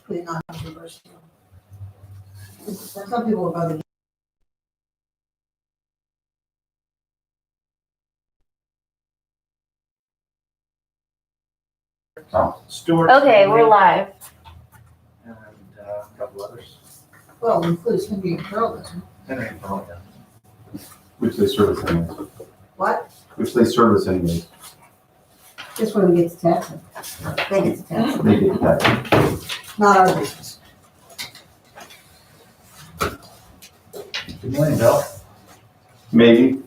putting on controversial. Some people are voting. Stuart. Okay, we're live. And a couple others. Well, includes Henry and Pearl, doesn't it? Henry and Pearl, yeah. Which they service anyways. What? Which they service anyways. Just when we get to taxing. They get to taxing, They get that. not our business. Good morning, Bill. Maybe.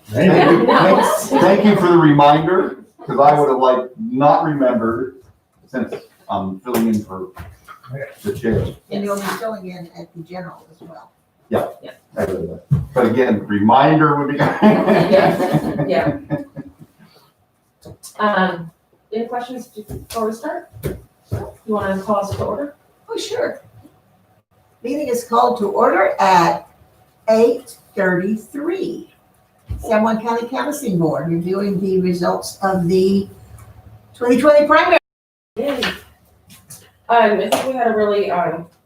Thank you for the reminder, because I would have not remembered since I'm filling in for the chair. And you'll be filling in at the general as well. I read that. But again, reminder would be. Yeah. Any questions before we start? You want to call us to order? Oh, sure. Meeting is called to order at 8:33. San Juan County Canvassing Board reviewing the results of the 2020 primary. I think we had a really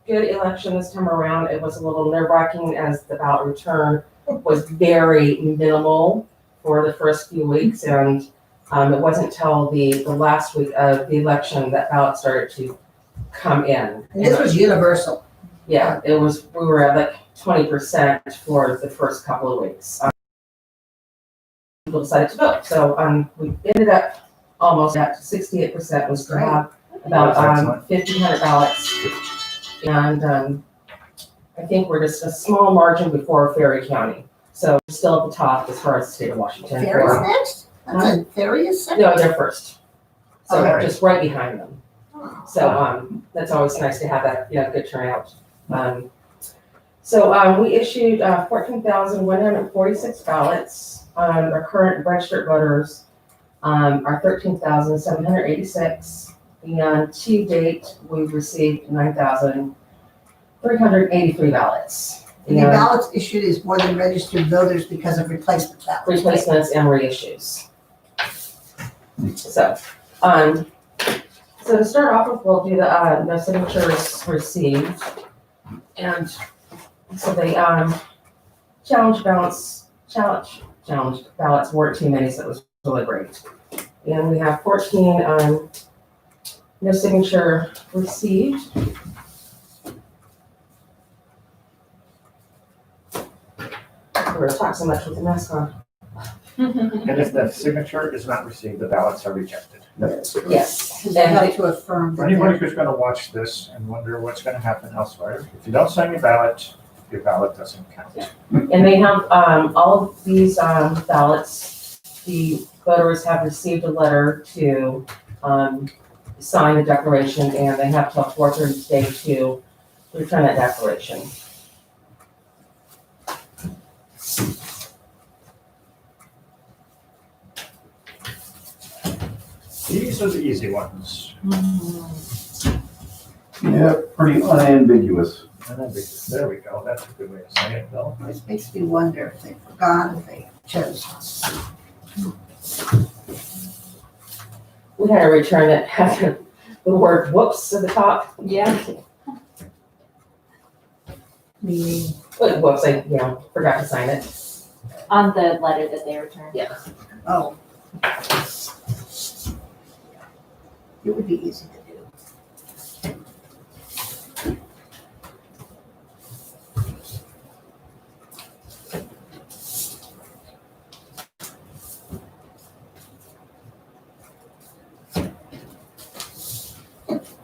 good election this time around. It was a little nerve-wracking as the ballot return was very minimal for the first few weeks, and it wasn't until the last week of the election that ballots started to come in. And this was universal. Yeah, we were at like 20% for the first couple of weeks. People decided to vote, so we ended up almost at 68% was to have about 1,500 ballots. And I think we're just a small margin before Ferry County. So we're still at the top as far as the state of Washington. Ferry's next? That's a Ferry is second? No, they're first. So Okay. just right behind them. Oh. So that's always nice to have that, good turnout. So we issued 14,146 ballots. Our current registered voters are 13,786. And to date, we've received 9,383 ballots. And the ballots issued is more than registered voters because of replacement ballots. Replacements and reissues. So, so to start off with, we'll do the no signatures received. And so they challenge ballots weren't too many, so it was really great. And we have 14 no signature received. We're gonna talk so much with the mask on. And if the signature is not received, the ballots are rejected. Yes. They have to affirm. For that anybody they're- who's gonna watch this and wonder what's gonna happen elsewhere, if you don't sign your ballot doesn't count. And they have, all of these, ballots, the voters have received a letter to, sign the declaration, and they have till 4:30 today to return that declaration. These are the easy ones. Yeah, pretty unambiguous. There we go, that's a good way to say it, Bill. This makes me wonder if they forgot if they chose. We had a return that had the word whoops at the top. Yeah. Meaning, Whoops, I, forgot to sign it. On the letter that they returned. Yeah. oh. It would be easy to do.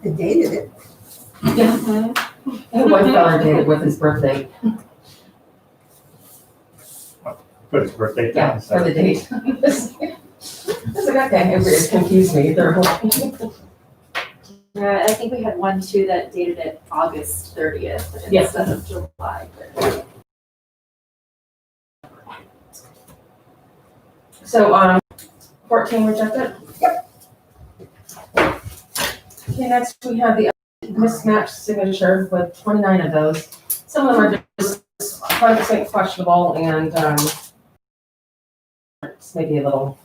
They dated it. And one fella did it with his birthday. Put his birthday down. Yeah, for the date. It's like, okay, it confused me. I think we had one too that dated it August 30th Yeah. instead of July. So, 14 rejected? Yep. Okay, next we have the mismatched signature with 29 of those. Some of them are just 100% questionable and, it's maybe a little,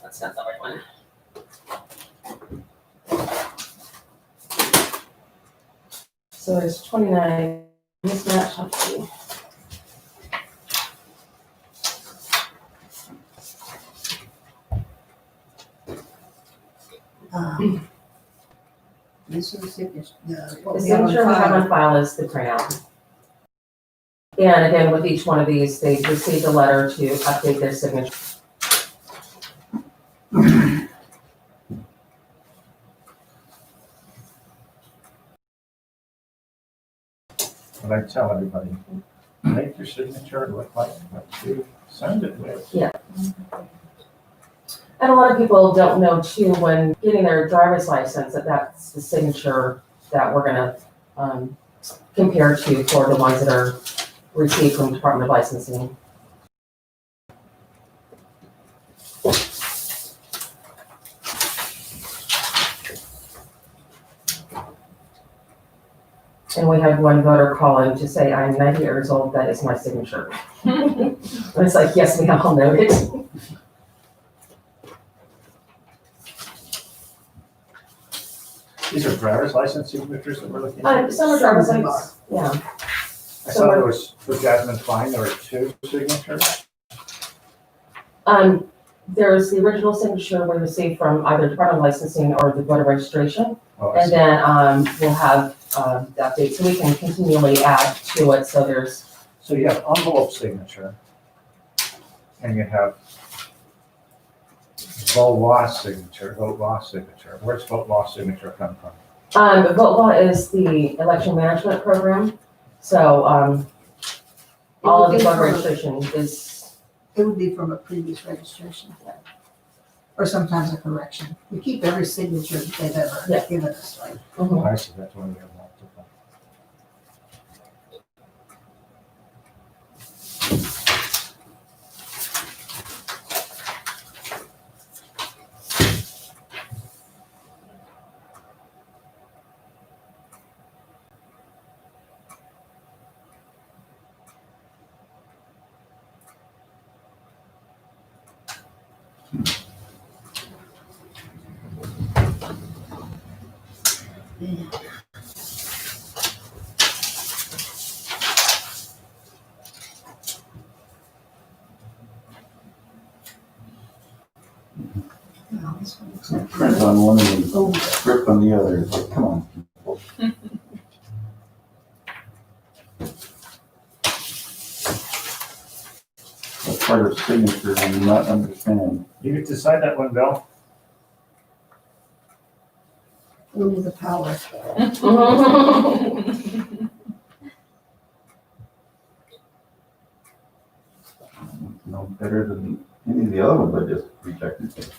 that's not the right one. So there's 29 mismatch. Let's see. This is the signature. The signature we have on file is the printout. And again, with each one of these, they received a letter to update their signature. But I tell everybody, make your signature look like what you signed it with. And a lot of people don't know too, when getting their driver's license, that that's the signature that we're gonna compare to for the ones that are received from Department of Licensing. And we had one voter call in to say, I'm 90 years old, that is my signature. And it's like, yes, we all noted. These are driver's license signatures that we're looking at. Some are driver's license, yeah. I saw there was, for Jasmine Klein, there were 2 signatures. There's the original signature we received from either Department of Licensing or the voter registration. Oh, I And see. then, we'll have, the update, so we can continually add to it, so there's, So you have envelope signature, and you have vote loss signature, vote loss signature. Where's vote loss signature come from? the vote law is the election management program, so, all of the voter registration is, It would be from a previous registration. Or sometimes a correction. We keep every signature that they've ever Yeah. given us, right? mhm. I see, that's why we have multiple. No, this one looks like. Print on one and Oh, script on the other. It's like, come on, people. What part of signature do you not understand? You get to decide that one, Bill. ooh, the power. No better than any of the other ones I just rejected.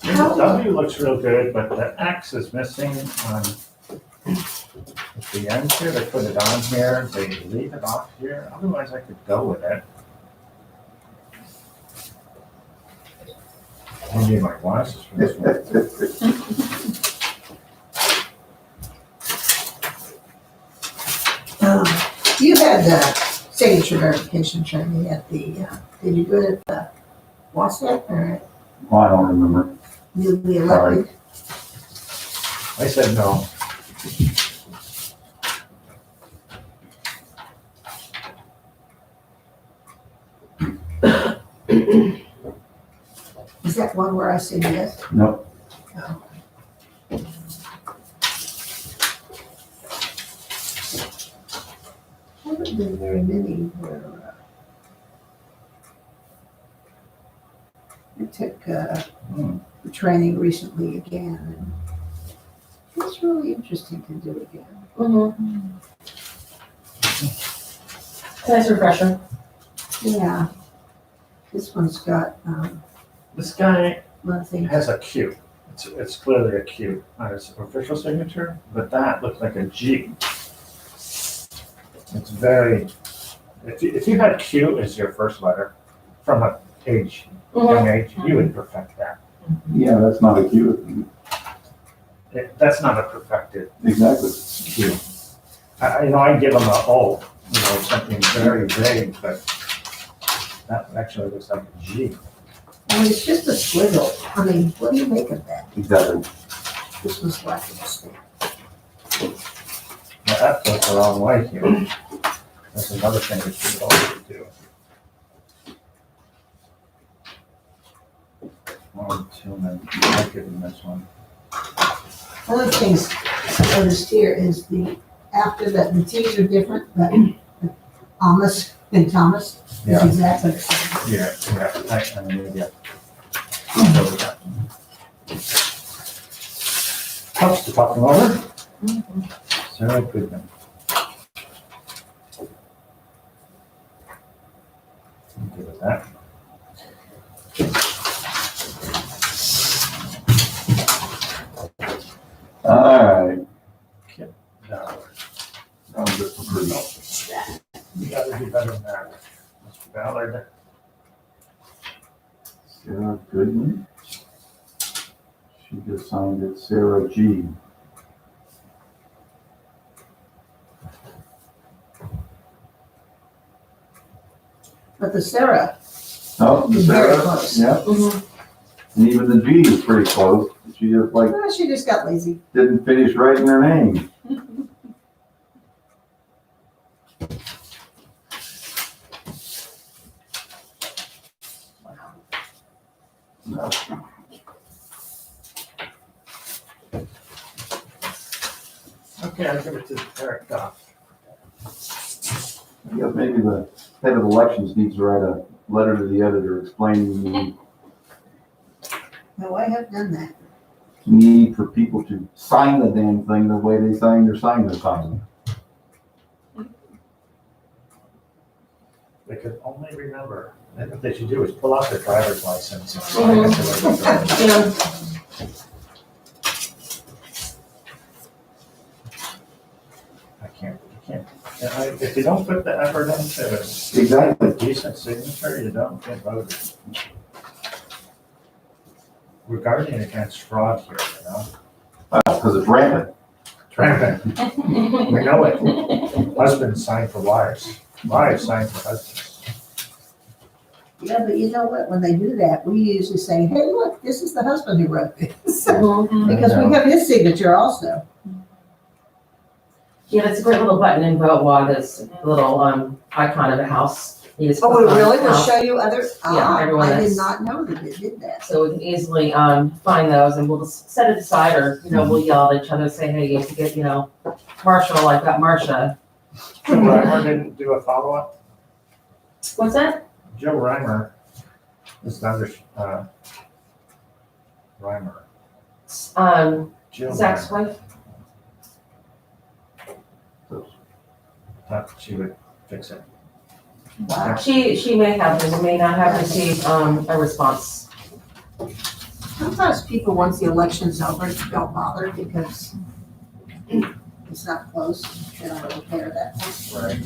The W looks real good, but the X is missing on the end here. They put it on here, they leave it off here. Otherwise, I could go with it. I need my glasses for this one. You had the signature verification training at the, did you do it at the WASDA or Well, I don't remember. newly elected? I said no. Is that one where I said yes? Nope. No. Haven't been very many where, I took, the training recently again, and it's really interesting to do again. Mhm. Nice refresher. Yeah. This one's got, This guy one thing. has a Q. It's clearly a Q on his official signature, but that looks like a G. It's very, if you had Q as your first letter from a age, Mhm. young age, you would perfect that. Yeah, that's not a cute. That's not a perfected, Exactly. I give them a O, something very vague, but that actually looks like a G. I mean, it's just a squiggle. I mean, what do you make of that? Exactly. This was like a mistake. Now, that goes the wrong way here. That's another thing we should always do. 1, 2, and then I give them this one. One of the things I noticed here is after that, the T's are different, but Amos and Thomas is Yeah. exactly the same. Yeah, I mean, yeah. I'll go with that. Helps to talk them over. Sarah Goodman. I'm good with that. All right. Now, I'm just approving. you gotta do better than that. Mr. Ballard. Sarah Goodman. She just signed it, Sarah G. But the Sarah, Oh, It's very Sarah, close. yeah, Mhm. and even the G is pretty close. She just like she just got lazy. didn't finish writing her name. No. Okay, I'll give it to Eric Goff. I guess maybe the head of elections needs to write a letter to the editor explaining the No, I have done that. need for people to sign the damn thing the way they sign their sign assignment. They could only remember, and what they should do is pull out their driver's license and sign it the way they're driving. Yeah. You can't, if you don't put the effort into Exactly. a decent signature, you don't get voted. We're guarding against fraud here, Because it's rampant. Rampant. We know it. Husbands sign for wives, wives sign for husbands. Yeah, but you know what? When they do that, we usually say, hey, look, this is the husband who wrote this. Mhm. Because we have his signature also. Yeah, it's a great little button in VoteWa, this little icon of a house. You just Oh, click it on really the will house. show you other, everyone I did is- not know that it did that. So we can easily find those and we'll just set it aside or, we'll yell at each other, say, hey, you have to get, Marshall, I've got Marcia. Joe Reimer didn't do a follow-up? What's that? Joe Reimer is the other, Reimer. Jill Zach's Reimer. wife? Thought she would fix it. Wow. She may have, and may not have received a response. Sometimes people, once the election's over, don't bother because it's not close. They don't really care that much. Right.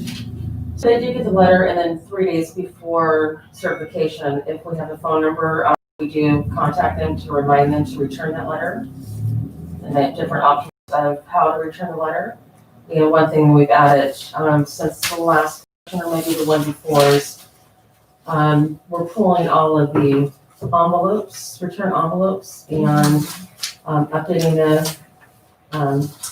So they do get the letter and then 3 days before certification, if we have a phone number, we do contact them to remind them to return that letter. And they have different options of how to return the letter. One thing we've added since the last, or maybe the one before is, we're pulling all of the envelopes, return envelopes, and updating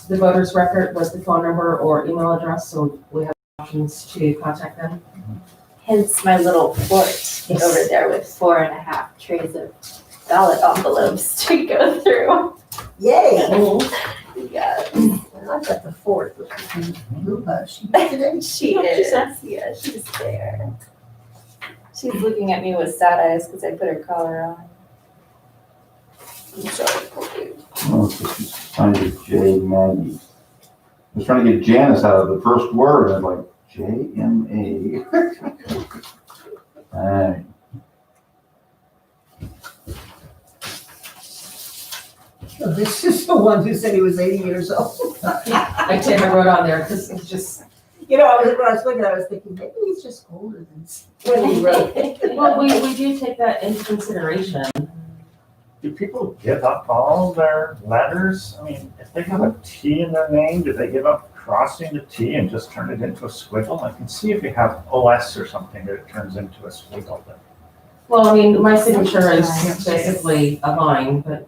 the voter's record with the phone number or email address, so we have options to contact them. Hence my little fort over there with 4.5 trays of ballot envelopes to go through. Yay! Yeah, I've got the fourth, which is in Lupa. She did today. she is. Yeah, she's there. She's looking at me with sad eyes because I put her collar on. I'm so confused. Oh, so she's signed it J Maggie. I was trying to get Janice out of the first word, and I was like, J-M-A. Alright. So this is the one who said he was 80 years old. I wrote on there, because it's just, You know, when I was looking at it, I was thinking, maybe he's just older than when he wrote it. well, we do take that into consideration. do people give up all their letters? I mean, if they have a T in their name, do they give up crossing the T and just turn it into a squiggle? I can see if you have OS or something that it turns into a squiggle, but Well, I mean, my signature is basically a line, but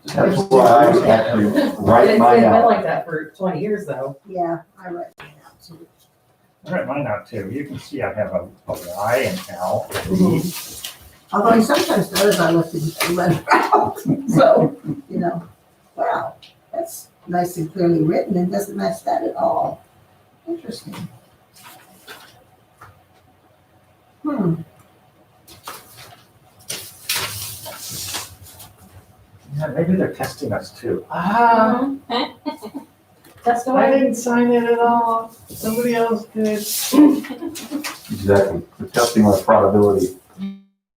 That's why I actually write it's mine been out. like that for 20 years though. Yeah, I read it out too. I write mine out too. You can see I have a Y and L. Although sometimes those I left the letter out, so, you know, wow, that's nice and clearly written and doesn't match that at all. Interesting. Yeah, maybe they're testing us too. That's the I way. didn't sign it at all. Somebody else did. Exactly. We're testing our fraudability.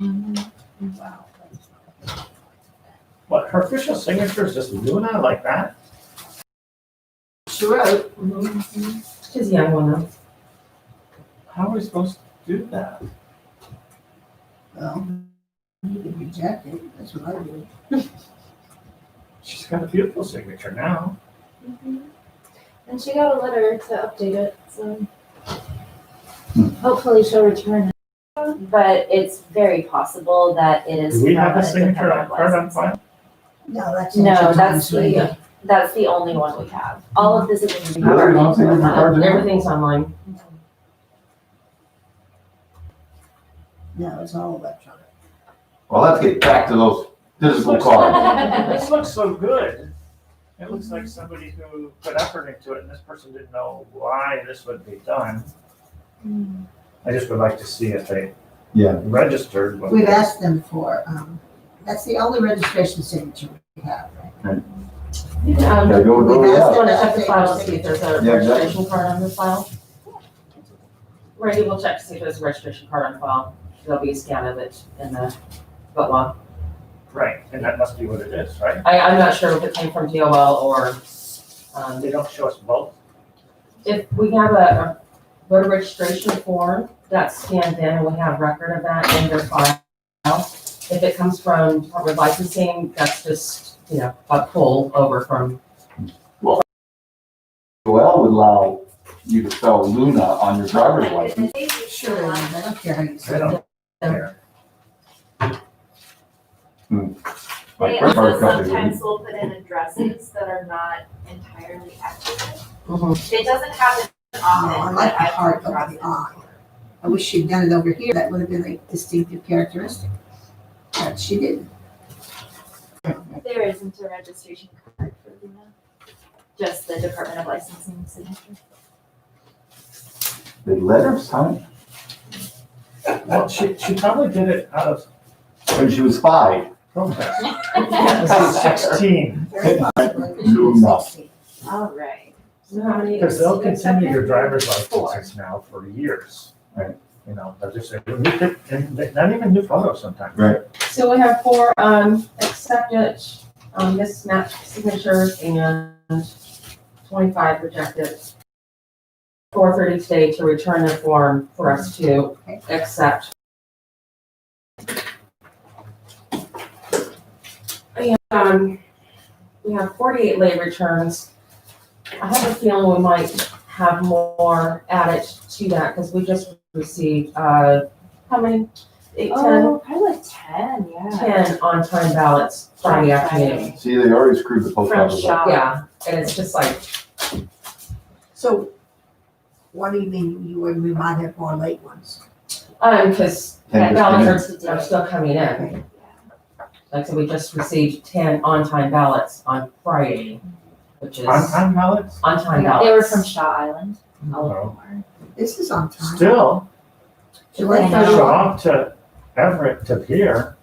Wow. What, her official signature is just Luna like that? She wrote, She's a young one though. How are we supposed to do that? well, you can reject it, that's what I do. She's got a beautiful signature now. And she got a letter to update it, so hopefully she'll return it. But it's very possible that it is. Do we have from a signature different card on license. file? No, that's. No, Angie that's Thomas Reagan. That's the only one we have. All of the signatures we have Really? are You don't see named the with cards in there? Everything's online. No, it's all electronic. Well, let's get back to those physical Looks cards. This looks so good. It looks like somebody who put effort into it and this person didn't know why this would be done. I just would like to see if they Yeah. registered. what- We've asked them for, that's the only registration signature we have, right? Gotta go with We've those, asked yeah. Want to check the file to see if there's a Yeah, exactly. registration card on the file? Randy will check to see if there's a registration card on file. There'll be a scan of it in the foot law. Right, and that must be what it is, right? I'm not sure if it came from DOL or, They don't show us both. if we have a voter registration form that's scanned in and we have record of that in their file. If it comes from Department of Licensing, that's just, a pull over from, Well, would allow you to spell Luna on your driver's license. Sure, I don't care how you They say it. don't care. My They credit card also company sometimes will put in addresses that are not entirely accurate. Mhm. It doesn't happen No, I often, like but the I've heart come over across the it. eye. I wish she'd done it over here, that would have been a distinctive characteristic. But she didn't. There isn't a registration card for Luna, just the Department of Licensing signature. The letters, huh? Well, she probably did it out of When she was 5. protest. This is 16, Very possibly. Luna. All right. So how many? because they'll continue your driver's Four. licenses now for years. Right. You know, they'll just say, "Well, you could," and not even new photos sometimes. Right. So we have 4, accepted, mismatched signatures and 25 rejected. 4:30 today to return the form for us to accept. And, we have 48 late returns. I have a feeling we might have more added to that because we just received, how many? 8, 10? Oh, probably like 10, yeah. 10 on-time ballots Friday afternoon. See, they already screwed the post From office up. Shaw. Yeah, and it's just like, So, what do you mean we might have more late ones? because 10 ballots just are still coming in. Like, so we just received 10 on-time ballots on Friday, which is On ballots? on-time ballots. They were from Shaw Island, all of No. them This is on time. Still, July I know. show 31. up to Everett to here, were.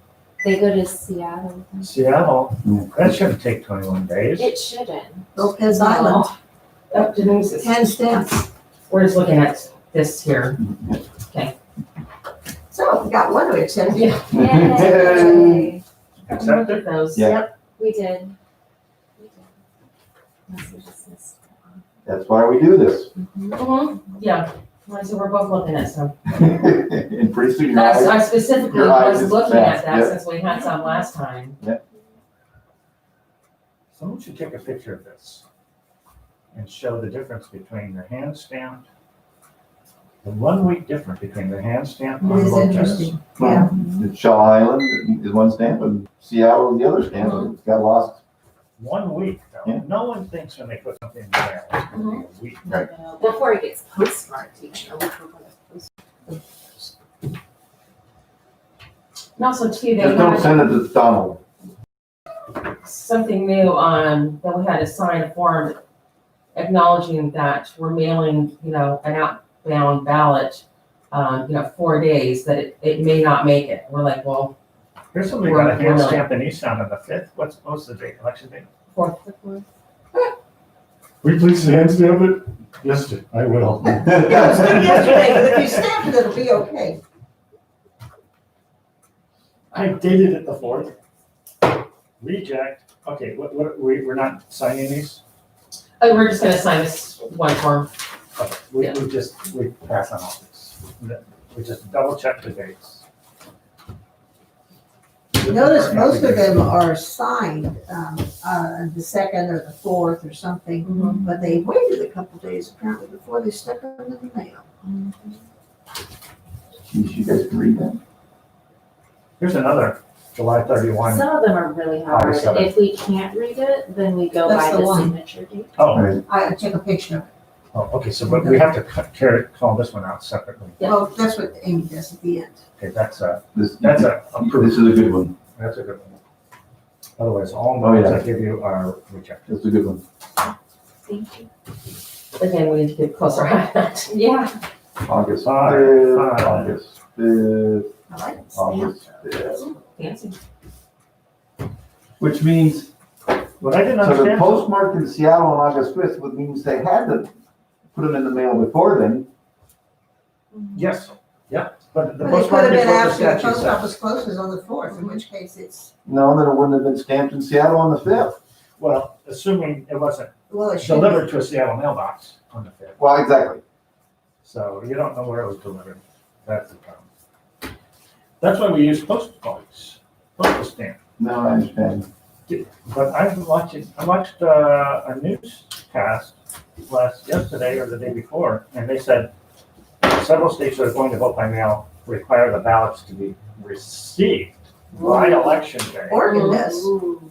They go to Seattle. Seattle, Yeah. that shouldn't take 21 days. It shouldn't. Lopez Island, Oh, Denise, is- 10 stamps. we're just looking at this here. So, we got one to accept. Yeah. Yay. Accept Look it? at those. Yeah. We did. We did. Unless we just missed one. That's why we do this. Mhm. Yeah, So we're both looking at some. And pretty soon your I eyes, specifically your eyes was is looking fast, at that yeah. since we had some last time. Someone should take a picture of this and show the difference between the hand stamped, the 1 week difference between the hand stamped It is envelope interesting, yeah. Shaw Island is one stamp and Seattle is the other stamp, and it's got lost. 1 week though. Yeah. No one thinks when they put something in there, it's gonna be a week. Before it gets postmarked, even, a week before it's postmarked. And also too, they Just don't had send it to Donald. something new on, that we had to sign a form acknowledging that we're mailing, an outbound ballot, 4 days, that it may not make it. We're like, well, Here's somebody got a We're hand not. stamp in Easttown on the 5th. What's the date, election date? fourth. Will you please hand stamp it? Yes, sir, I will. Yeah, it was done yesterday, but if you stamp it, it'll be okay. I dated it the 4th. Reject. Okay, we're not signing these? Oh, we're just gonna sign this one form. Okay, we pass on all this. We just double check the dates. Notice most of them are signed, the 2nd or the 4th or something, but they waited a couple days apparently before they stuck them in the mail. Geez, you guys can read that. Here's another, July 31. Some of them are really hard. August 7th. If we can't read it, then we go That's by the the one. signature date. Oh, Right. I took a picture of it. okay, so but we have to call this one out separately. Yeah. Well, that's what Amy does at the end. Okay, that's a This approved. this is a good one. That's a good one. Otherwise, all Oh, notes yeah. I give you are rejected. That's a good one. Thank you. Again, we need to get closer on that. Yeah. August Fine, 5th, fine. August 5th, I like it. August 5th. Fancy. Which means, What I didn't so the understand, postmark in Seattle on August 5th would means they had to put them in the mail before then. yes, yeah, but the But it could postmark have is been what the after the statute post says. office closes on the 4th, in which case it's, No, then it wouldn't have been stamped in Seattle on the 5th. Well, assuming it wasn't well, it should be. delivered to a Seattle mailbox on the 5th. Well, exactly. So you don't know where it was delivered. That's the problem. That's why we use postal stamp. No, I understand. But I watched a newscast yesterday or the day before, and they said several states that are going to vote by mail require the ballots to be received by election day. Oregon does, Ooh.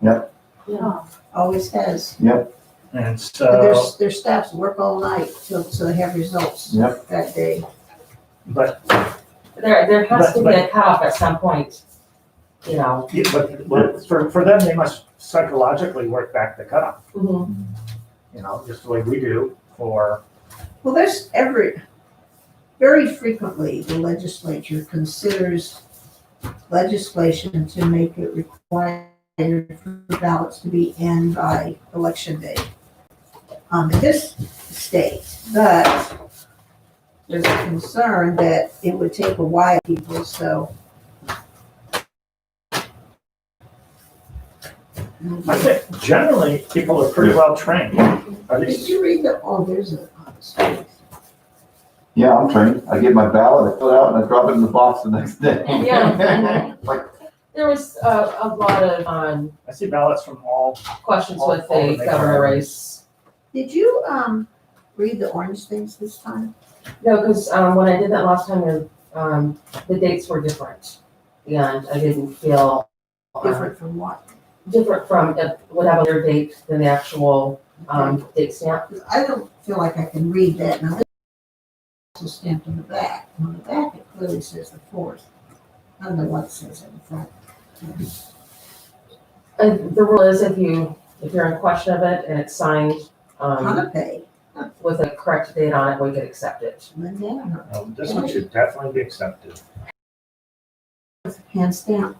Yep. Yeah. always has. And But so, their staffs work all night so they have results Yep. that day. but There has to be But- a cutoff at some point, but for them, they must psychologically work back the cutoff, just the way we do for, Well, there's very frequently, the legislature considers legislation to make it required for ballots to be in by election day. In this state, but there's a concern that it would take a while, people, so. I think generally, people are pretty well trained. At Did least, you read the, oh, there's a, Yeah, I'm trained. I get my ballot, I fill it out, and I drop it in the box the next day. Yeah. Like, There was a lot of I see ballots from all, questions with All the the governor race. did you, read the orange things this time? No, because when I did that last time, the dates were different. And I didn't feel Different from what? different from, it would have a later date than the actual date stamp. I don't feel like I can read that. Now, this is stamped on the back. On the back, it clearly says the 4th. I don't know what it says in the front. And the rule is if you're in question of it and it's signed Hanape, with a correct date on it, we could accept it. Manana, this one should definitely be accepted. hand stamp.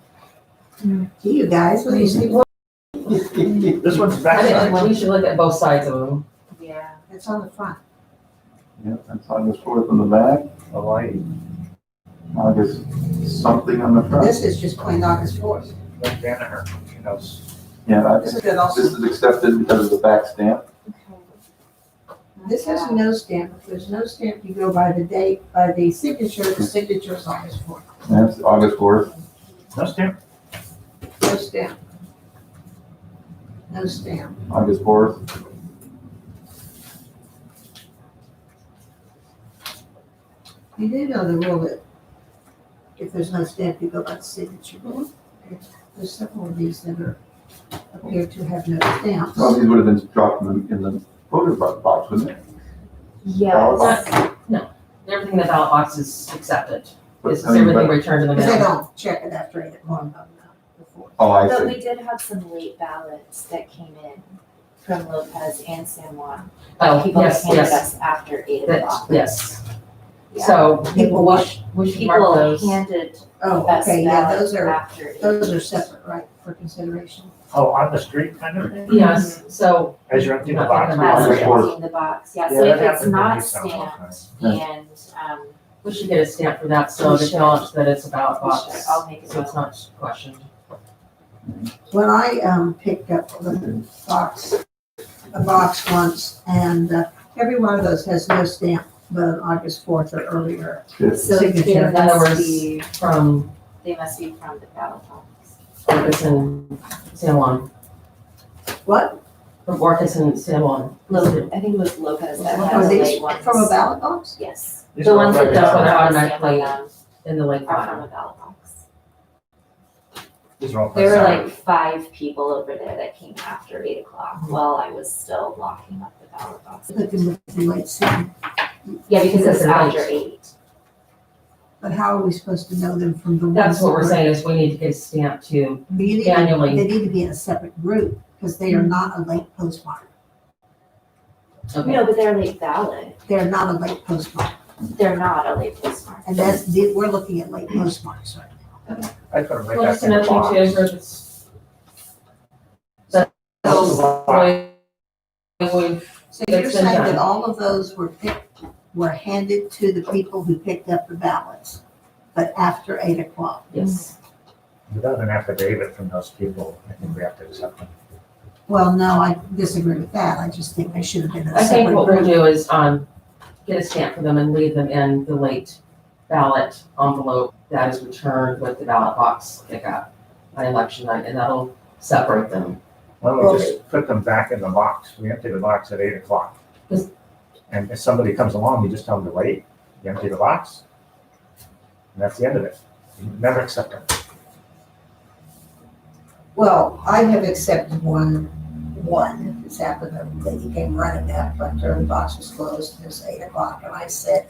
To you guys, what do you think? This one's I backside. think we should look at both sides of them. Yeah. It's on the front. Yeah, that's August 4th on the back, Hawaii, August something on the front. This is just plain August 4th. Lynn Danaher, she knows. Yeah, This is good also. this is accepted because of the back stamp. Okay. This has a no stamp. If there's no stamp, you go by the date, by the signature is August 4th. That's August 4th. No stamp? No stamp. No stamp. August 4th. You do know the rule that if there's no stamp, you go by the signature. There's several of these that are, appear to have no stamps. Well, these would have been dropped in the voter box, wouldn't it? Yes. Everything in the ballot box is accepted. But, This is I mean, everything but- returned in the Because they mail. don't check it after 8 o'clock before. Oh, I But see. we did have some late ballots that came in from Lopez and San Juan. Oh, People yes, handed yes, us after 8 that, o'clock. yes. Yeah. So People what? we should mark People those. handed Oh, us okay, yeah, ballots those after 8. are separate, right, for consideration. Oh, on the street kind of thing? Yes, so As you're emptying the Not box? thinking about As August we're 4th. emptying the box, yeah, Yeah, so that if it's happened to me not sometimes. stamped and, we should get a stamp for that, so We to should. acknowledge that it's a ballot we box. should, I'll make it. So it's not questioned. When I picked up a box once, and every one of those has no stamp, but on August 4th or earlier. So Signature. they In other must words, be, from they must be from the ballot box. Orcas and San Juan, What? from Orcas and San Juan. I think it was Lopez that Are had the these late ones. from a ballot box? Yes. These The are ones that regular. don't They're have a stamp automatically- on them In the lake are from file. a ballot box. These are all. There were from like 5 people over there that came after 8 o'clock while I was still locking up the ballot box. Looking with the late season. Yeah, because Because it's they're after late. 8. But how are we supposed to know them from the ones? That's what we're that saying, is we need to get a stamp to But you need- annually. They need to be in a separate group, because they are not a late postmark. Okay. No, but they're late ballot. They're not a late postmark, They're not a late postmark. and we're looking at late postmarks right now. I put them right Well, back just in the another thing too, is box. it's. So, we've, So you're It's been saying that done. all of those were handed to the people who picked up the ballots, but after 8 o'clock? yes, Without an affidavit from those people, I think we have to accept them. Well, no, I disagree with that. I just think they should have been in a I think separate what we'll group. do is, get a stamp for them and leave them in the late ballot envelope that is returned with the ballot box pickup on election night, and that'll separate them. Why don't we just put them back in the box? We empty the box at 8 o'clock. Yes. And if somebody comes along, you just tell them to wait, you empty the box. And that's the end of it. You never accept them. Well, I have accepted one. This happened, a lady came running up after the box was closed, it was 8 o'clock, and I said,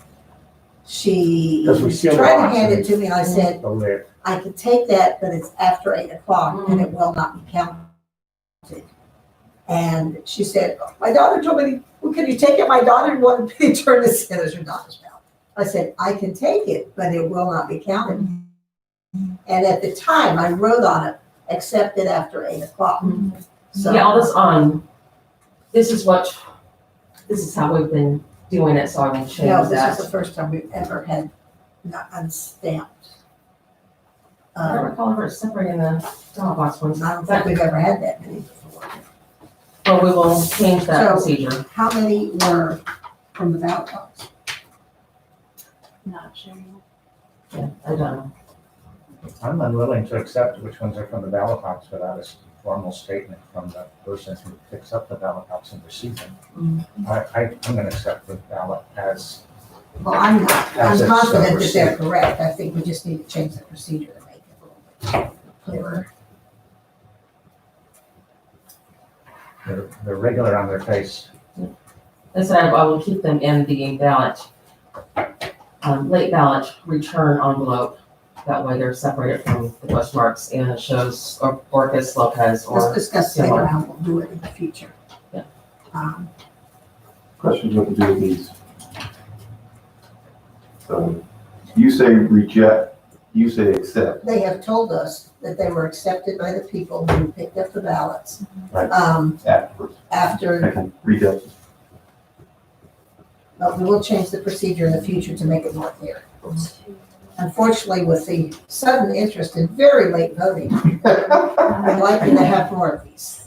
she Because we seal the tried to box hand and- it to me, and I said, The lid. I can take that, but it's after 8 o'clock and it will not be counted. And she said, my daughter told me, well, can you take it? My daughter wanted me to turn this in as your daughter's ballot. I said, I can take it, but it will not be counted. And at the time, I wrote on it, accepted after 8 o'clock. So, Yeah, all this this is how we've been doing it, so I will no, change this is that. the first time we've ever had not unstamped. I don't recall ever separating the ballot box ones. I don't think we've ever had that many before. Well, we will change that So- procedure. How many were from the ballot box? Not sure. Yeah, I don't know. I'm unwilling to accept which ones are from the ballot box without a formal statement from the person who picks up the ballot box and receives them. I'm gonna accept the ballot as, Well, I'm not. As I'm it's, confident that they're received. correct. I think we just need to change the procedure to make it a little bit clearer. they're regular on their face. Instead, I will keep them in the ballot, late ballot return envelope. That way they're separated from the postmarks and it shows Orcas, Lopez, Let's or, discuss later how we'll do it in the future. Yeah. Questions what to do with these? So you say reject, you say accept. They have told us that they were accepted by the people who picked up the ballots. Right. Afterwards. After, Okay, reject. but we will change the procedure in the future to make it more clear. Unfortunately, with the sudden interest in very late voting, I'd like you to have more of these.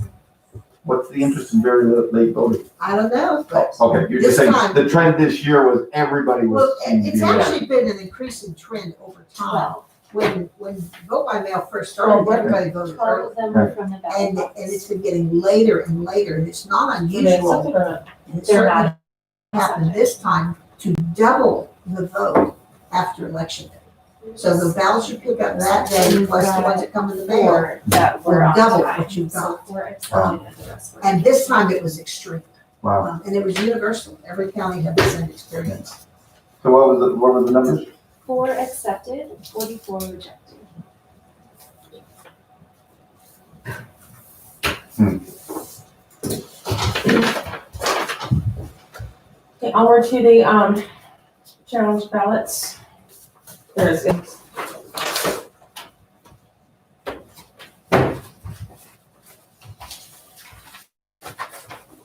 What's the interest in very late voting? I don't know, but, Okay, you're just This saying, time- the trend this year was everybody well, was. seemed to it's be there. actually been an increasing trend over time. Well, When vote by mail first started, Oh, everybody voted 12 early. of them were from the ballot And box. it's been getting later and later, and it's not I mean, unusual. something or And it They're certainly not. happened this time to double the vote after election day. So the ballots you pick up that day, plus the ones that come in the mail, Four that were will on double time, what you so got. 4 accepted and the rest were. And this time it was extreme. Wow. And it was universal. Every county had the same experience. So what were the numbers? 4 accepted, 44 rejected. Okay, onward to the, challenge ballots. There's,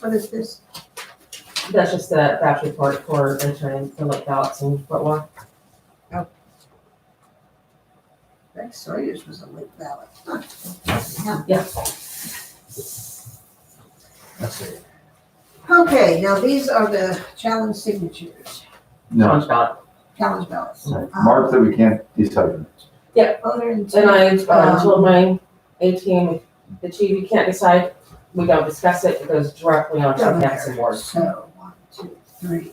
What is this? that's just the batch report for entering the late ballots and what more. Rex Sawyer's was a late ballot. Huh. Yeah. Let's see. Okay, now these are the challenge signatures, No. Challenge ballot. challenge ballots. Mark said we can't decipher. Voter And I, intent. told my A-team, the chief, you can't decide, we don't discuss it, it goes directly on to next award. So, 1, 2, 3.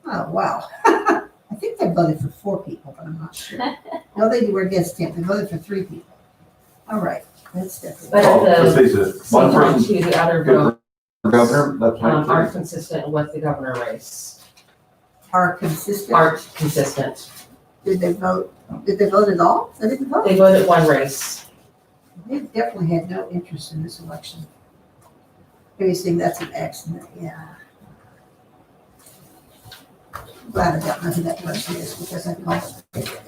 Oh, wow. I think they voted for 4 people, but I'm not sure. No, they were against him. They voted for 3 people. All right, that's different. But Oh, at let's the face it, one same time person too, the other good votes, for governor, that's aren't right. consistent with the governor race. Are consistent. Aren't consistent. Did they vote at all? They didn't vote. They voted one race. They definitely had no interest in this election. Maybe saying that's an accident, yeah. I'm glad I don't know who that person is because I called it.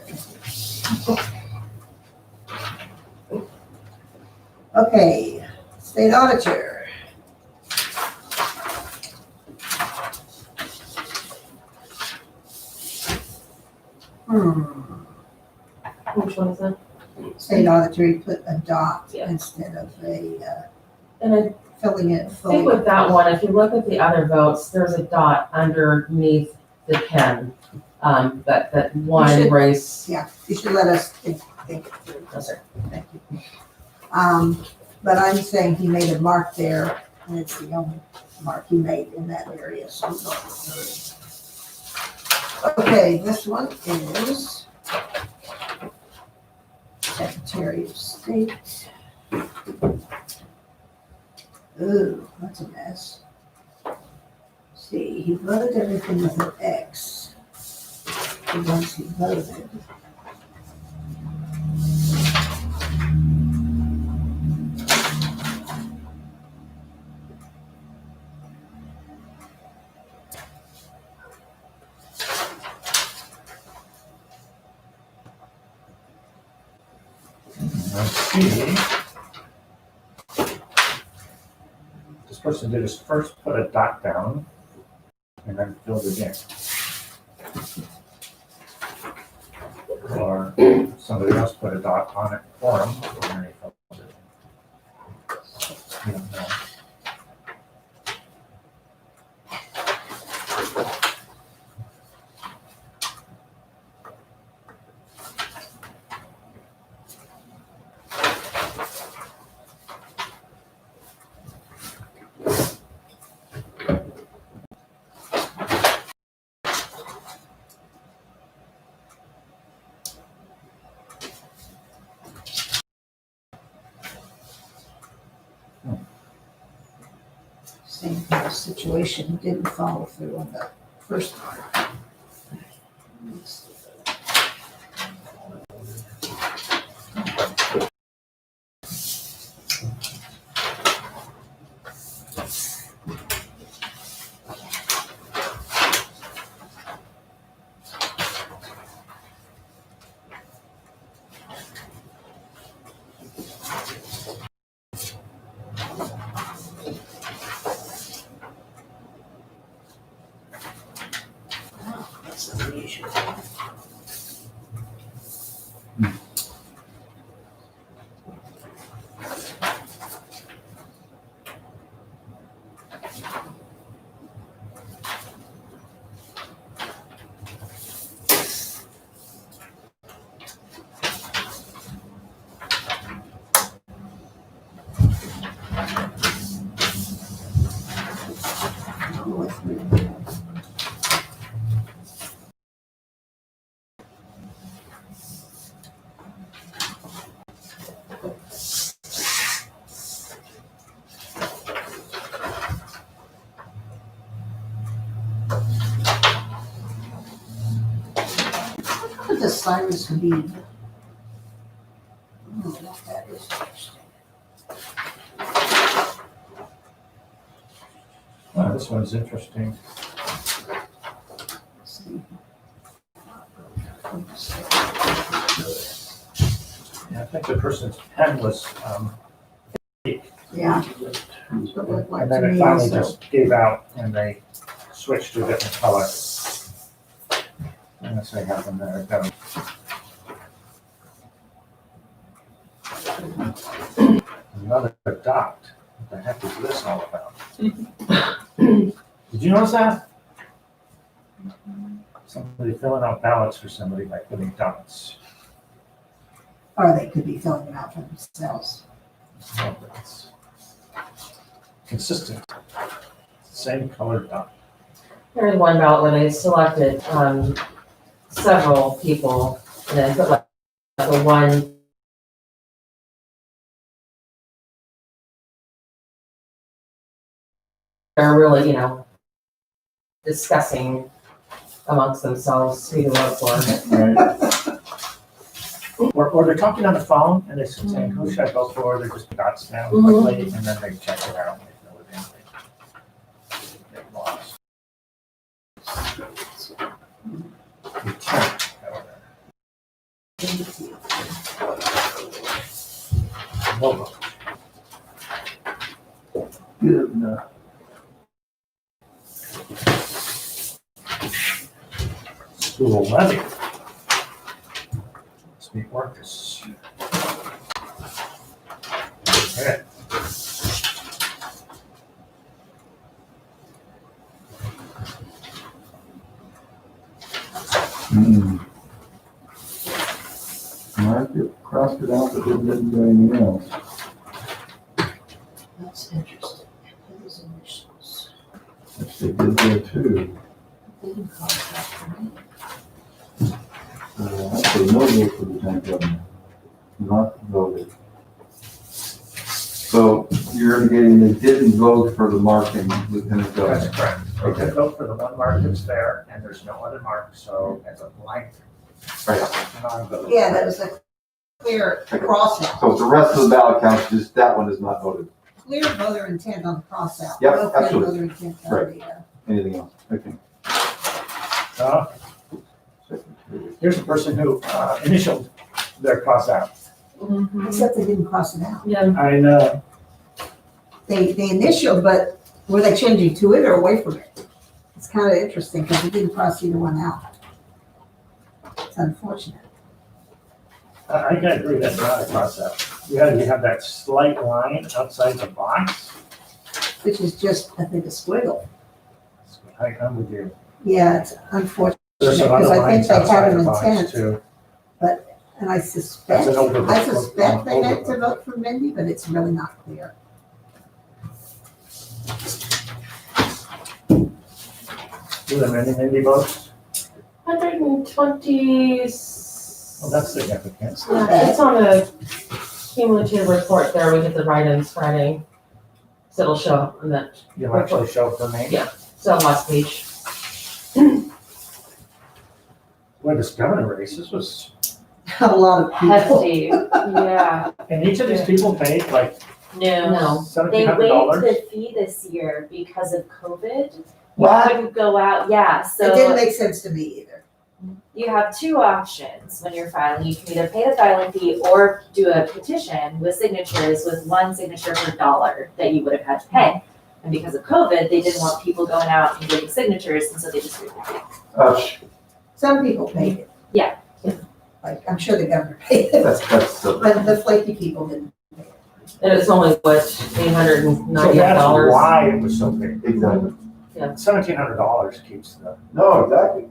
Okay, state auditor. Which one is that? State auditor, you put a dot Yeah. instead of And I filling it think full. with that one, if you look at the other votes, there's a dot underneath the pen. That one should- race. Yeah, you should let us think it through. No, sir. Thank you. But I'm saying he made a mark there, and it's the only mark he made in that area, so. I'm going with third. Okay, this one is Secretary of State. Ooh, that's a mess. See, he voted everything with an X. The ones he voted. Let's see. This person did is first put a dot down and then filled it in. Or somebody else put a dot on it for them and they filled it in. You don't know. Same kind of situation, didn't follow through on the first part. That's unusual. Linda Cyrus Reed. Oh, that is interesting. Oh, this one's interesting. Let's see. Yeah, I think the person's pen was, Yeah. It looked like and to then it me finally also. just gave out and they switched to a different color. Unless they have them there, go. Another dot. What the heck is this all about? Did you notice that? Somebody filling out ballots for somebody by putting dots. Or they could be filling it out for themselves. No, it's consistent. Same colored dot. There's one ballot where they selected, several people, and then put like the one. They're really, discussing amongst themselves who to vote for. Or they're talking on the phone and they're saying, who should I vote for? They're just dots down Mhm. quickly and then they check it out. And they fill it in. They get lost. Lieutenant, however. Logo. Good enough. School levy. Sweet workers. Okay. Mark it, crossed it out, but didn't do anything else. That's interesting. Those initials. Which they did there too. Didn't cause that for me. Actually, no vote for lieutenant governor. Not voted. So you're indicating they didn't vote for the marking lieutenant That's governor? correct. Okay. They vote for the one mark that's there and there's no other mark, so it's a blank. Right. Non-vote. Yeah, that was a clear cross out. So the rest of the ballot counts, just that one is not voted. Clear voter intent on the cross out. Yep, No clear absolutely. voter intent on Right. the, Anything else? Okay. Here's a person who initialed their cross out. Except they didn't cross it out. Yeah, I know. They initialed, but were they changing to it or away from it? It's kind of interesting because they didn't cross either one out. It's unfortunate. I can agree, that's not a cross out. You have that slight line outside the box. Which is just, I think, a squiggle. I'm with you. Yeah, it's unfortunate There's some because other I think lines they outside had the an box intent, too. and I suspect, That's an overvote. I suspect they meant to Overvote. vote for Mindy, but it's really not clear. Do the many votes? 120. Well, that's significant. Yeah, it's on the cumulative report there, we get the write-ins Friday. So it'll show up on that, You'll actually show for me. Yeah. so last page. Well, this governor race, this was, A lot of people. Hefty, yeah. and each of these people paid like No. No, They $1,700. waived the fee this year because of COVID. You What? couldn't go out, yeah, It didn't so make sense to me either. you have two options when you're filing. You can either pay the filing fee or do a petition with signatures with one signature per dollar that you would have had to pay. And because of COVID, they didn't want people going out and getting signatures, and so they just waived the fee. Some people paid it. Yeah. Like, I'm sure the governor paid it, That's, but the flaky people didn't. and it's only, what, So $898? that's why it was so big. exactly. $1,700 keeps the, No, exactly.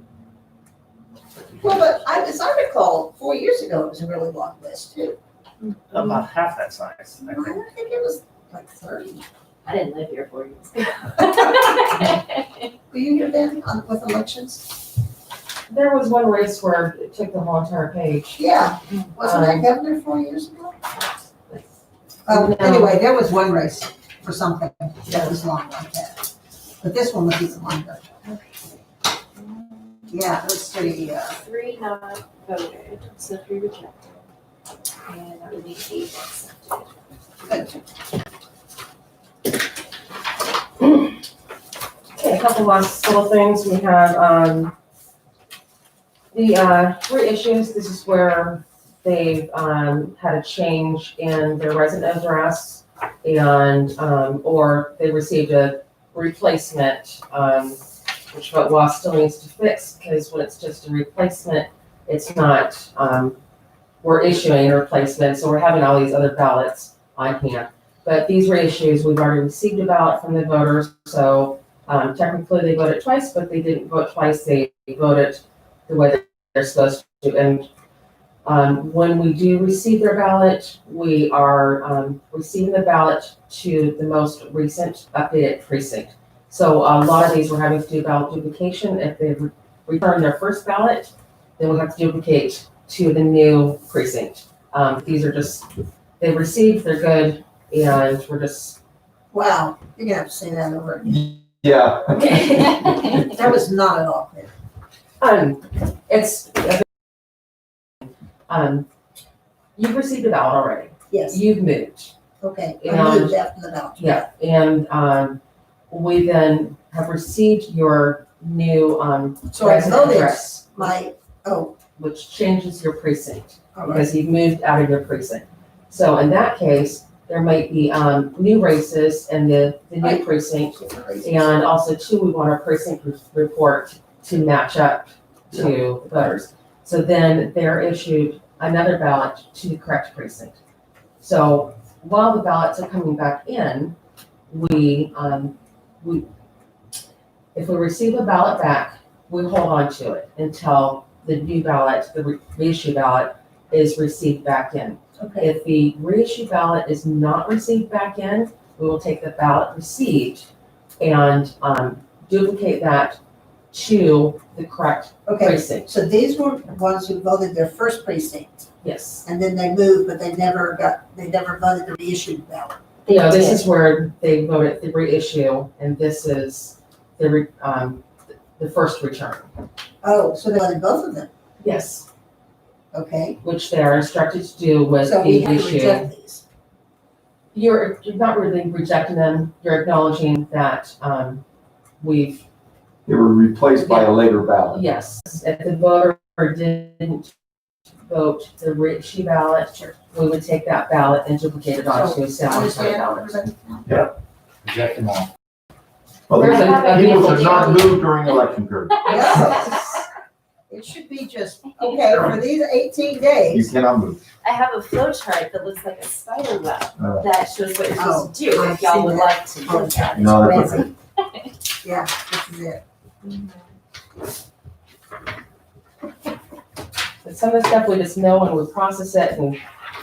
Well, but as I recall, 4 years ago, it was a really long list too. about half that size, I I think. don't think it was like 30. I didn't live here 4 years ago. Were you here then with elections? There was one race where it took the whole entire page. Yeah, wasn't that governor 4 years ago? No. Anyway, there was one race for something that was long like that. But this one was even longer. Yeah, let's see, 3 not voted, so 3 rejected. And that would be 8 accepted. good. Okay, a couple last little things. We have, the, reissues. This is where they've, had a change in their resident address and, or they received a replacement, which what WAS still needs to fix, because when it's just a replacement, it's not, we're issuing a replacement, so we're having all these other ballots on hand. But these reissues, we've already received a ballot from the voters, so technically they voted twice, but they didn't vote twice, they voted the way that they're supposed to. And when we do receive their ballot, we are receiving the ballot to the most recent updated precinct. So a lot of these we're having to do ballot duplication. If they return their first ballot, then we have to duplicate to the new precinct. These are just, they received, they're good, and we're just. Wow, you're gonna have to say that over again. Yeah. That was not at all clear. It's, you've received a ballot already. Yes, You've moved. okay, And- I moved after the ballot. Yeah, and, we then have received your new, So I resident voted address, oh, which changes your precinct, all right, because you've moved out of your precinct. So in that case, there might be, new races in the new Right. precinct. And also too, we want our precinct report to match up to voters. So then they're issued another ballot to the correct precinct. So while the ballots are coming back in, if we receive a ballot back, we hold on to it until the new ballot, the reissue ballot is received back in. okay, If the reissue ballot is not received back in, we will take the ballot received and duplicate that to the correct okay. precinct. So these were ones who voted their first precinct, Yes. and then they moved, but they never voted the reissued ballot. You know, this is where they voted the reissue, and this is the first return. Oh, so they voted both of them, Yes, okay? which they are instructed to do with So we the have to issue. reject these. You're not really rejecting them, you're acknowledging that we've. They were replaced by a later ballot. Yes, if the voter didn't vote the reissue ballot, we would take that ballot and duplicate it onto a salary Understand, ballot. everybody? Reject them all. Well, There's a people vehicle should not change. move during election period. Yes. It should be just, okay, for these 18 You days, cannot move. I have a flow chart that looks like a spider web Oh. that shows what you're supposed to do, I've if y'all seen would that. like to look at it. No, that's crazy. okay. Yeah, this is it. But some of the stuff we just know and we process it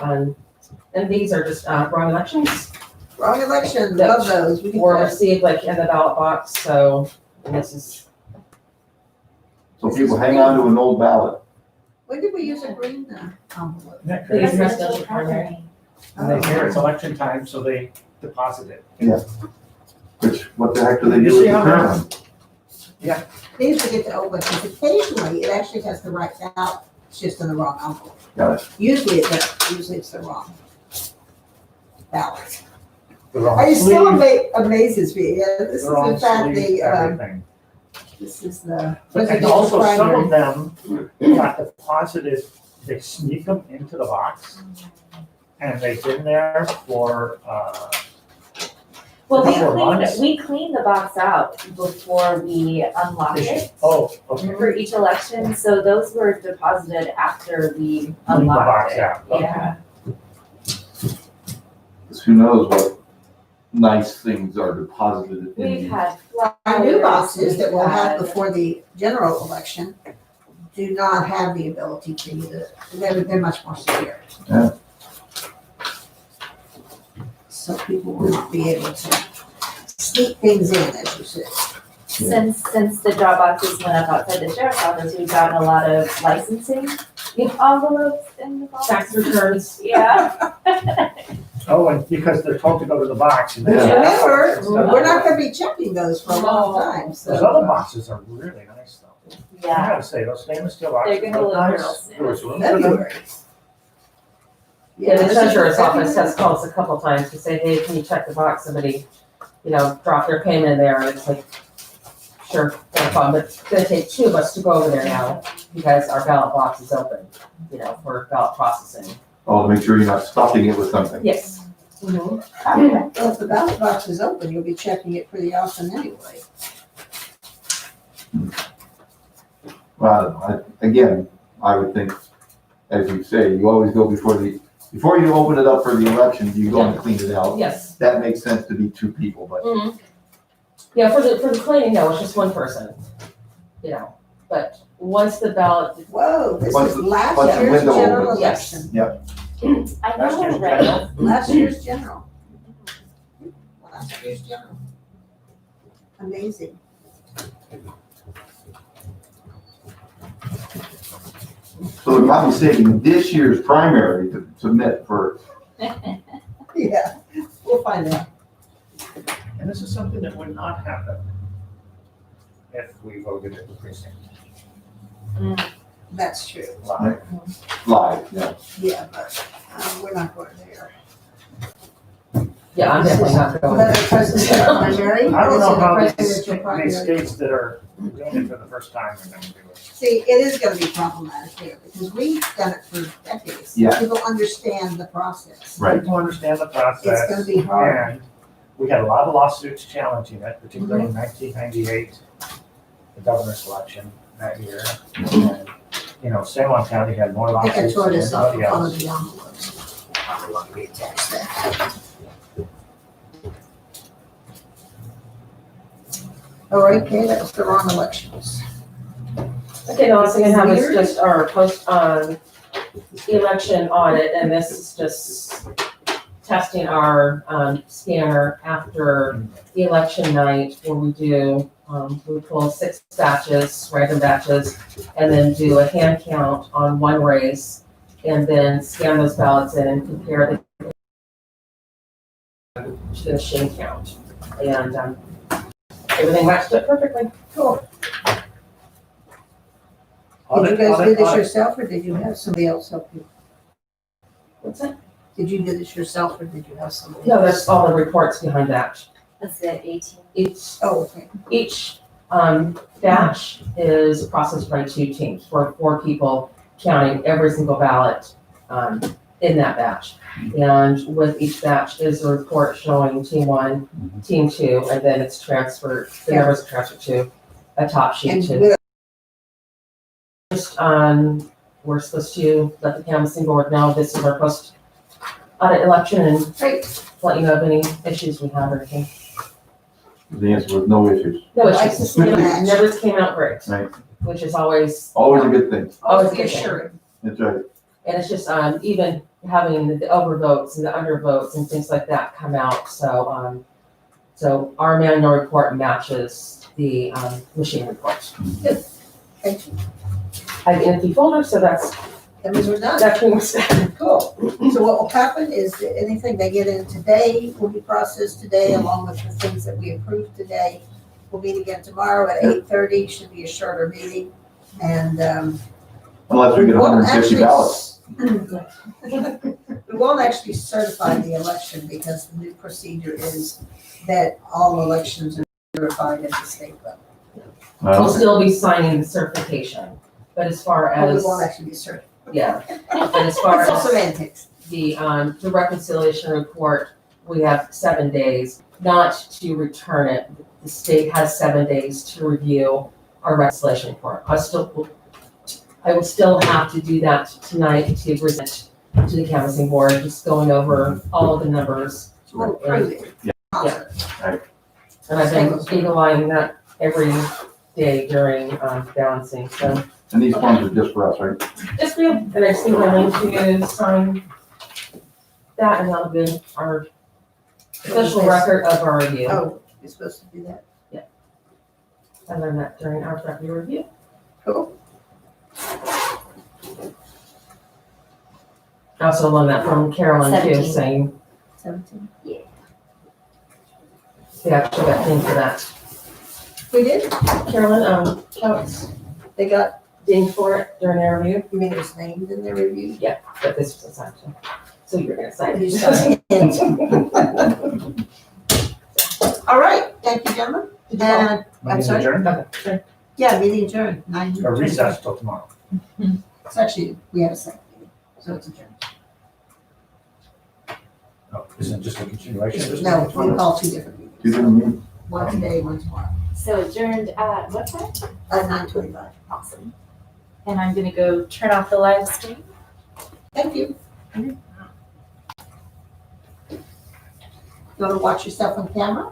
and these are just wrong elections Wrong election, love those. We can were go. received like in the ballot box, so and this is, So people hang on to an old ballot. When did we use a green envelope? Isn't that These crazy? residential primary. And they hear it's election time, so they deposit it. Which, what the heck do they You do with see the how current one? These we get to open, because occasionally it actually has the right ballot, it's just in the wrong envelope. Got it. Usually it does, usually it's the wrong ballot. The wrong It still sleeve, amazes me, yeah, this is the wrong in fact sleeve, the, everything. this is the. And also, some primary. of them got deposited, they sneak them into the box. And they've been there for, Well, Couple of months. we clean the box out before we unlock it oh, okay. for each election, so those were deposited after we Clean the unlocked box it. out, okay. Yeah, Because who knows what nice things are deposited in we've these. had flowers. Our new boxes that we'll we've have had- before the general election do not have the ability to use it. They're much more secure. Yeah. So people will not be able to sneak things in, as you said. Since the drop boxes went up outside the sheriff's office, we've gotten a lot of licensing envelopes in the box. tax returns. Yeah. Oh, and because they're told to go to the box. And Yeah. Remember, we're not gonna be checking those for a long time, Those other so. boxes are really nice though. I Yeah, gotta say, those stainless steel they're boxes gonna look look real nice. soon. There was room for them. February. Yeah, the this is treasurer's office February. has called us a couple times to say, hey, can you check the box? Somebody, dropped their payment in there, and it's like, sure, no problem, but it's gonna take two of us to go over there now, because our ballot box is open, for ballot processing. Oh, to make sure you're not stuffing it with something. Yes. Well, if the ballot box is open, you'll be checking it pretty often anyway. Well, I don't know. Again, I would think, as you say, you always go before you open it up for the election, you go and clean it out. Yes. That makes sense to be two people, but Yeah, for the cleaning, no, it's just one person, but once the ballot, Whoa, this Once is the- last once the year's window general opens. Yes. election. I Last know, year's right? general. Last year's general. Last year's general. Amazing. so if I'm mistaken, this year's primary to submit for, Yeah, we'll find out. And this is something that would not happen if we voted at the precinct That's true. live. live, yeah. Yeah, but we're not going there. yeah, I'm definitely not going. But the presidential primary. I don't know how this these, is the presidential these primary. states that are doing it for the first time are gonna do it. See, it is gonna be problematic here, because we've done it for decades. Yeah. People understand the process. Right. People understand the It's gonna process, be hard. and we had a lot of lawsuits challenging it, particularly in 1998, the governor's election that year. And, San Juan County had more I think I lawsuits tore than this off anybody of one else. of the envelopes. Probably want to reattach that. All right, okay, that was the wrong elections. Okay, the last thing I have is Weird. just our election audit, and this is just testing our, scanner after the election night, where we pull 6 batches, random batches, and then do a hand count on one race, and then scan those ballots in and compare to the machine count. And, everything matched up perfectly. Cool. Audit, Did you guys do audit, this audit. yourself, or did you have somebody else help you? What's that? Did you do this yourself, or did you have somebody? No, else? there's all the reports behind that. That's the 18. Oh, okay. Each batch is processed by 2 teams, where 4 people counting every single ballot in that batch. And with each batch is a report showing team 1, team 2, and then it's transferred, the numbers are transferred to a top sheet And to. with- Just, we're supposed to let the canvassing board know this is our post audit election, and Great. let you know of any issues we have or anything. The answer was no issues. No Like issues, to see that. numbers came out great, Right. which is always. Always a good thing. Always a good thing. Reassuring. That's right. And it's just, even having the overvotes and the undervotes and things like that come out, so, so our manual report matches the, machine report. Thank you. I have an empty folder, so that's That means we're done. pretty much that. Cool. So what will happen is that anything they get in today will be processed today, along with the things that we approved today. We'll meet again tomorrow at 8:30, should be a shorter meeting. And, Unless we get we won't 150 ballots. we won't actually certify the election, because the new procedure is that all elections are certified at the state level. We'll still be signing the certification, but as far But we as, won't actually be certified. yeah, but as far It's all as semantics. the reconciliation report, we have 7 days not to return it. The state has 7 days to review our reconciliation report. I will still have to do that tonight to present to the canvassing board, just going over all of the numbers. We'll approve it. Yeah. Awesome. And I've been eagle-eyeing that every day during balancing, so. And these forms are just for us, right? Just feel, and I just need my link to sign that, and that'll be our official record of our review. Oh, you're supposed to do that? I learned that during our February review. Cool. I also learned that from Carolyn too, 17. saying 17. they actually got thing for that. We did? Carolyn, Coates, They got, dinged for it during their review, you mean his name in their review? but this was assigned to. So you're gonna sign You it. signed it. All right, thank you, gentlemen. And, Meeting sorry? adjourned, yeah, meeting adjourned, 9. or recess till tomorrow. It's actually, we had a second meeting, so it's adjourned. Oh, isn't it just a continuation? No, we call 2 different You meetings. didn't mean, One today, one tomorrow, So adjourned at what time? at 9:25. Awesome. And I'm gonna go turn off the live stream. Thank you. You want to watch yourself on camera?